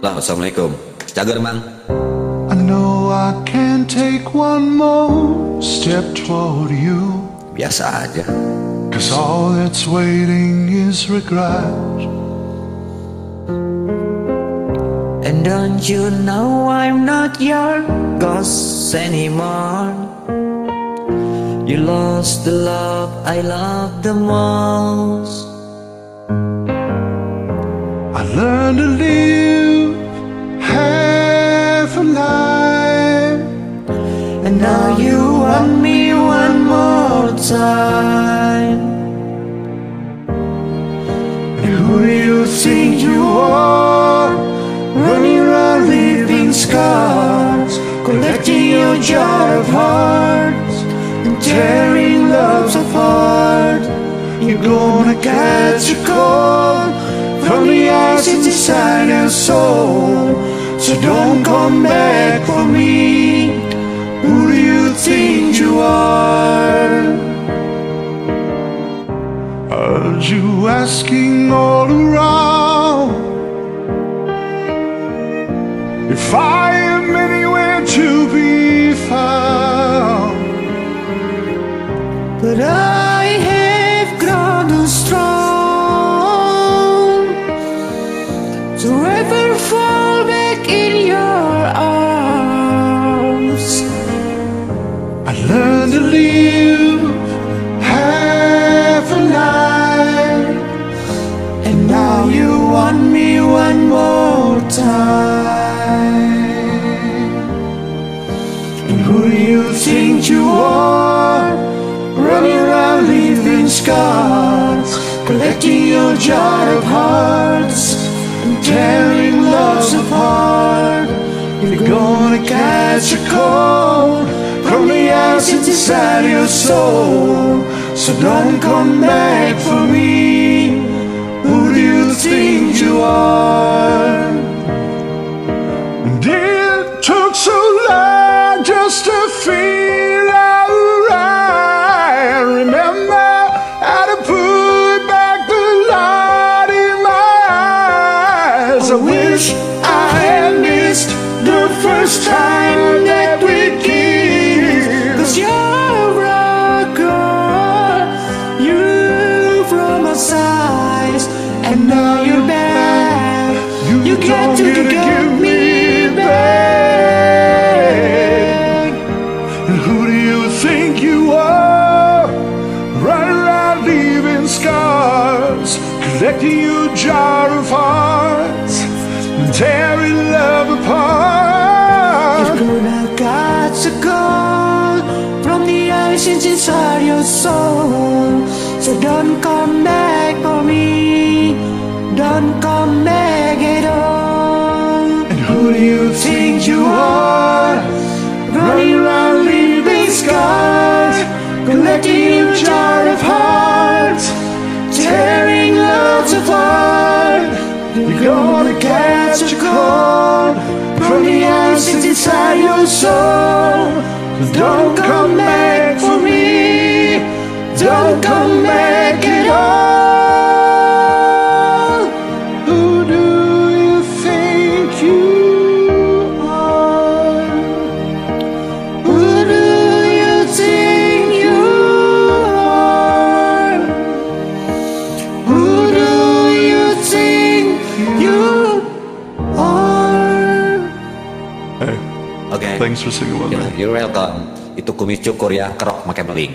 Lah, assalamualaikum. Sekedar mang. I know I can't take one more step toward you. Biasa aja. Cause all that's waiting is regret. And don't you know I'm not your ghost anymore? You lost the love I loved the most. I learned to live half a life, And now you want me one more time. and who do you think you are? Running around leaving scars, collecting your jar of hearts, and tearing loves apart. You're gonna catch a cold from the ice inside your soul. So don't come back for me. Who do you think you are? Are you asking all around if I am anywhere to be found? But I have grown strong to ever fall back in your arms. I learned to live half a life, And now you want me one more time. and who do you think you are? Running around leaving scars, collecting your jar of hearts, and tearing loves apart. You're gonna catch a cold from the ice inside your soul. So don't come back for me. Who do you think you are? And it took so long just to feel alright. Remember how to put back the light in my eyes. I wish I had missed the first time that we kissed. Cause you're a girl, you from my size, and now you're back. You got to give me back. And who do you think you are? Running around leaving scars, collecting your jar of hearts, and tearing love apart. You're gonna catch a cold from the ice inside your soul. So don't come back for me, don't come back at all. And who do you think you are? Running around leaving scars, collecting your jar of hearts, tearing loves apart. You're gonna catch a cold from the ice inside your soul. So don't come back for me, don't come back at all. Who do you think you are? Who do you think you are? Who do you think you are? Hey, Oke. thanks for singing with me. You're welcome. Itu kumis cukur ya, kerok pakai beling.